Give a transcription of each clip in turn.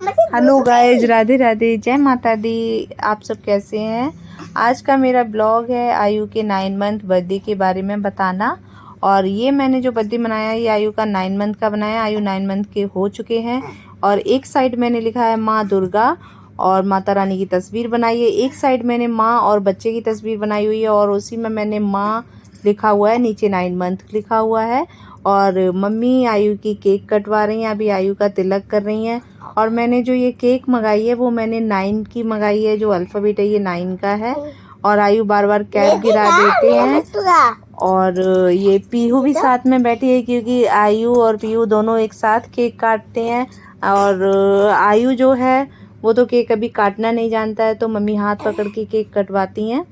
Hello guys, Radhe Radhe, जय माता दी। आप सब कैसे हैं? आज का मेरा ब्लॉग है आयु के 9 मंथ बर्थडे के बारे में बताना। और ये मैंने जो बर्थडे मनाया ये आयु का 9 मंथ का बनाया। आयु 9 मंथ के हो चुके हैं। और एक साइड मैंने लिखा है माँ दुर्गा और माता रानी की तस्वीर बनाई है। एक साइड मैंने माँ और बच्चे की तस्वीर बनाई हुई है और उसी में मैंने माँ लिखा हुआ है, नीचे 9 मंथ लिखा हुआ है। और मम्मी आयु की केक कटवा रही हैं, अभी आयु का तिलक कर रही हैं। और मैंने जो ये केक मंगाई है वो मैंने 9 की मंगाई है, जो अल्फ़ाबेट है ये 9 का है। और आयु बार बार कैप गिरा देते हैं। और ये पीहू भी साथ में बैठी है क्योंकि आयु और पीहू दोनों एक साथ केक काटते हैं। और आयु जो है वो तो केक अभी काटना नहीं जानता है, तो मम्मी हाथ पकड़ के केक कटवाती हैं।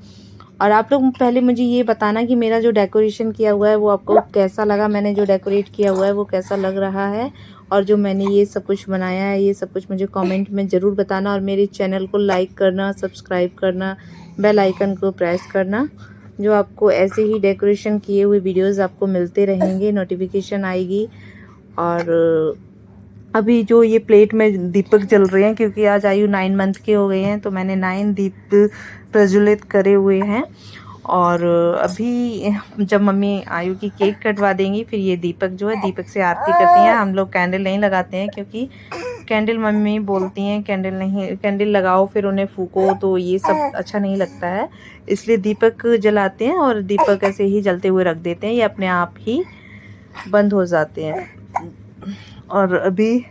और आप लोग पहले मुझे ये बताना कि मेरा जो डेकोरेशन किया हुआ है वो आपको कैसा लगा। मैंने जो डेकोरेट किया हुआ है वो कैसा लग रहा है, और जो मैंने ये सब कुछ बनाया है ये सब कुछ मुझे कमेंट में ज़रूर बताना। और मेरे चैनल को लाइक करना, सब्सक्राइब करना, बेल आइकन को प्रेस करना, जो आपको ऐसे ही डेकोरेशन किए हुए वीडियोस आपको मिलते रहेंगे, नोटिफिकेशन आएगी। और अभी जो ये प्लेट में दीपक जल रहे हैं क्योंकि आज आयु 9 मंथ के हो गए हैं, तो मैंने 9 दीप प्रज्वलित करे हुए हैं। और अभी जब मम्मी आयु की केक कटवा देंगी फिर ये दीपक जो है दीपक से आरती करती हैं। हम लोग कैंडल नहीं लगाते हैं क्योंकि कैंडल मम्मी बोलती हैं कैंडल नहीं, कैंडल लगाओ फिर उन्हें फूको तो ये सब अच्छा नहीं लगता है, इसलिए दीपक जलाते हैं। और दीपक ऐसे ही जलते हुए रख देते हैं, ये अपने आप ही बंद हो जाते हैं। और अभी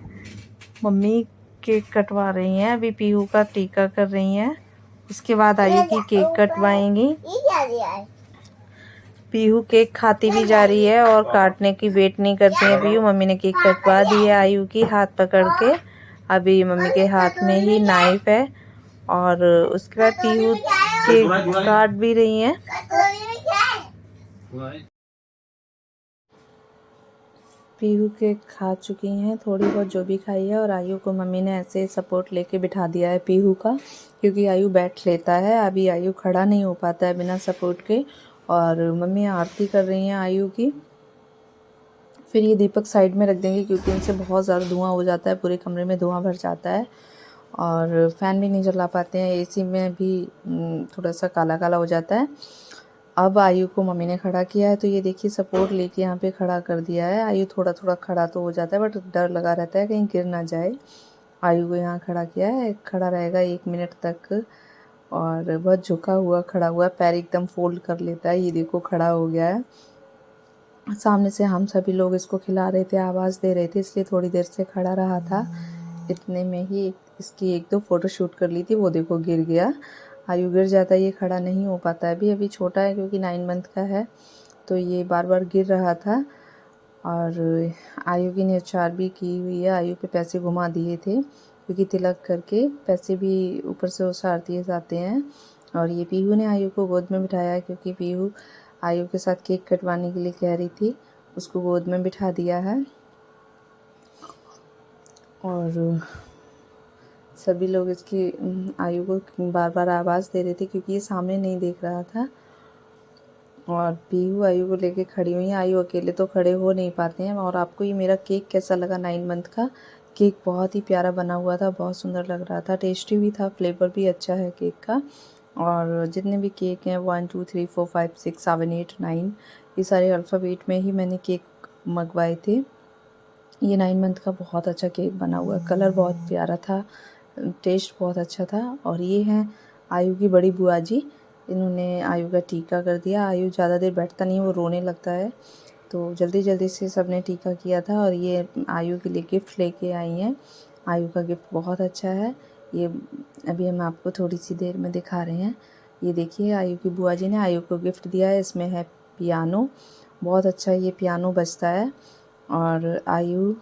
मम्मी केक कटवा रही हैं, अभी पीहू का टीका कर रही हैं, उसके बाद आयु की केक कटवाएंगी। पीहू केक खाती भी जा रही है और काटने की वेट नहीं करती है पीहू। मम्मी ने केक कटवा दी है आयु की हाथ पकड़ के। अभी मम्मी के हाथ में ही नाइफ है। और उसके बाद पीहू केक काट भी रही हैं। पीहू केक खा चुकी हैं थोड़ी बहुत जो भी खाई है। और आयु को मम्मी ने ऐसे सपोर्ट लेके बिठा दिया है पीहू का, क्योंकि आयु बैठ लेता है, अभी आयु खड़ा नहीं हो पाता है बिना सपोर्ट के। और मम्मी आरती कर रही हैं आयु की। फिर ये दीपक साइड में रख देंगे क्योंकि इनसे बहुत ज़्यादा धुआं हो जाता है, पूरे कमरे में धुआं भर जाता है। और फ़ैन भी नहीं चला पाते हैं, एसी में भी थोड़ा सा काला काला हो जाता है। अब आयु को मम्मी ने खड़ा किया है, तो ये देखिए सपोर्ट लेके यहाँ पे खड़ा कर दिया है। आयु थोड़ा थोड़ा खड़ा तो हो जाता है बट डर लगा रहता है कहीं गिर ना जाए। आयु को यहाँ खड़ा किया है, खड़ा रहेगा 1 मिनट तक। और बहुत झुका हुआ खड़ा हुआ है, पैर एकदम फोल्ड कर लेता है। ये देखो खड़ा हो गया है। सामने से हम सभी लोग इसको खिला रहे थे, आवाज़ दे रहे थे, इसलिए थोड़ी देर से खड़ा रहा था। इतने में ही इसकी 1-2 फ़ोटो शूट कर ली थी, वो देखो गिर गया। आयु गिर जाता है, ये खड़ा नहीं हो पाता है अभी छोटा है क्योंकि 9 मंथ का है, तो ये बार बार गिर रहा था। और आयु की न्योछावर भी की हुई है, आयु पे पैसे घुमा दिए थे क्योंकि तिलक करके पैसे भी ऊपर से उछालते जाते हैं। और ये पीहू ने आयु को गोद में बिठाया क्योंकि पीहू आयु के साथ केक कटवाने के लिए कह रही थी, उसको गोद में बिठा दिया है। और सभी लोग इसकी आयु को बार बार आवाज़ दे रहे थे क्योंकि ये सामने नहीं देख रहा था। और पीहू आयु को लेके खड़ी हुई है, आयु अकेले तो खड़े हो नहीं पाते हैं। और आपको ये मेरा केक कैसा लगा? 9 मंथ का केक बहुत ही प्यारा बना हुआ था, बहुत सुंदर लग रहा था, टेस्टी भी था, फ्लेवर भी अच्छा है केक का। और जितने भी केक हैं 1 2 3 4 5 6 7 8 9 ये सारे अल्फ़ाबेट में ही मैंने केक मंगवाए थे। ये 9 मंथ का बहुत अच्छा केक बना हुआ है, कलर बहुत प्यारा था, टेस्ट बहुत अच्छा था। और ये हैं आयु की बड़ी बुआ जी, इन्होंने आयु का टीका कर दिया। आयु ज़्यादा देर बैठता नहीं है, वो रोने लगता है, तो जल्दी जल्दी से सबने टीका किया था। और ये आयु के लिए गिफ्ट लेके आई हैं। आयु का गिफ्ट बहुत अच्छा है, ये अभी हम आपको थोड़ी सी देर में दिखा रहे हैं। ये देखिए आयु की बुआ जी ने आयु को गिफ्ट दिया है, इसमें है पियानो, बहुत अच्छा ये पियानो बजता है। और आयु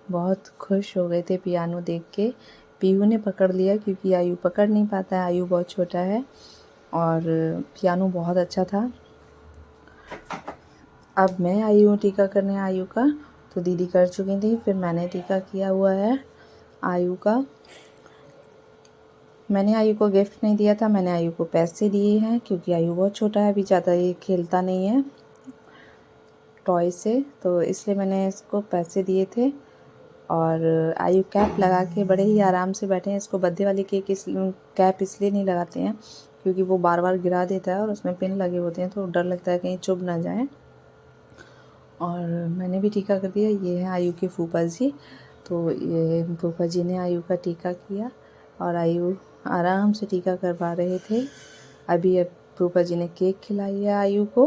बहुत खुश हो गए थे पियानो देख के। पीहू ने पकड़ लिया क्योंकि आयु पकड़ नहीं पाता है, आयु बहुत छोटा है। और पियानो बहुत अच्छा था। अब मैं आई हूँ टीका करने आयु का, तो दीदी कर चुकी थी, फिर मैंने टीका किया हुआ है आयु का। मैंने आयु को गिफ्ट नहीं दिया था, मैंने आयु को पैसे दिए हैं क्योंकि आयु बहुत छोटा है, अभी ज़्यादा ये खेलता नहीं है टॉय से, तो इसलिए मैंने इसको पैसे दिए थे। और आयु कैप लगा के बड़े ही आराम से बैठे हैं। इसको बर्थडे वाली केक कैप इसलिए नहीं लगाते हैं क्योंकि वो बार बार गिरा देता है और उसमें पिन लगे होते हैं, तो डर लगता है कहीं चुभ ना जाए। और मैंने भी टीका कर दिया। ये है आयु के फूफा जी, तो ये फूफा जी ने आयु का टीका किया और आयु आराम से टीका करवा रहे थे। अभी फूफा जी ने केक खिलाई है आयु को,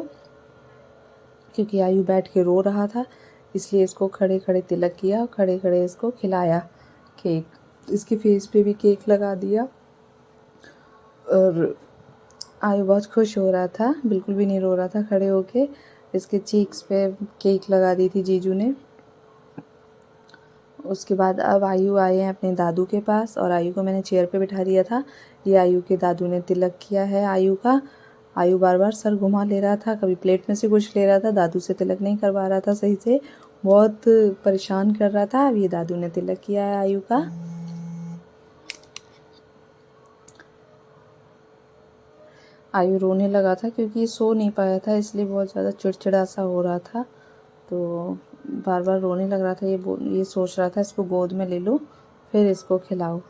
क्योंकि आयु बैठ के रो रहा था, इसलिए इसको खड़े खड़े तिलक किया और खड़े खड़े इसको खिलाया केक। इसके फेस पे भी केक लगा दिया और आयु बहुत खुश हो रहा था, बिल्कुल भी नहीं रो रहा था। खड़े होके इसके चीक्स पे केक लगा दी थी जीजू ने। उसके बाद अब आयु आए हैं अपने दादू के पास और आयु को मैंने चेयर पे बिठा दिया था। ये आयु के दादू ने तिलक किया है आयु का। आयु बार बार सर घुमा ले रहा था, कभी प्लेट में से कुछ ले रहा था, दादू से तिलक नहीं करवा रहा था सही से, बहुत परेशान कर रहा था। अब ये दादू ने तिलक किया है आयु का। आयु रोने लगा था क्योंकि सो नहीं पाया था, इसलिए बहुत ज़्यादा चिड़चिड़ा सा हो रहा था, तो बार बार रोने लग रहा था। ये सोच रहा था इसको गोद में ले लो फिर इसको खिलाओ।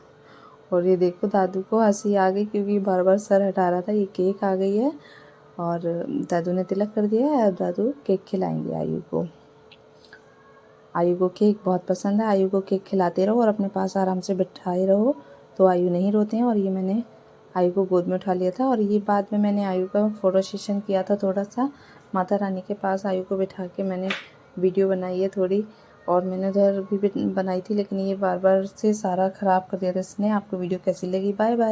और ये देखो दादू को हंसी आ गई क्योंकि बार बार सर हटा रहा था। ये केक आ गई है और दादू ने तिलक कर दिया है। अब दादू केक खिलाएंगे आयु को। आयु को केक बहुत पसंद है। आयु को केक खिलाते रहो और अपने पास आराम से बिठाए रहो, तो आयु नहीं रोते हैं। और ये मैंने आयु को गोद में उठा लिया था और ये बाद में मैंने आयु का फ़ोटो सेशन किया था थोड़ा सा। माता रानी के पास आयु को बिठा के मैंने वीडियो बनाई है थोड़ी, और मैंने उधर भी बनाई थी, लेकिन ये बार बार से सारा ख़राब कर दिया था इसने। आपको वीडियो कैसी लगी? Bye bye.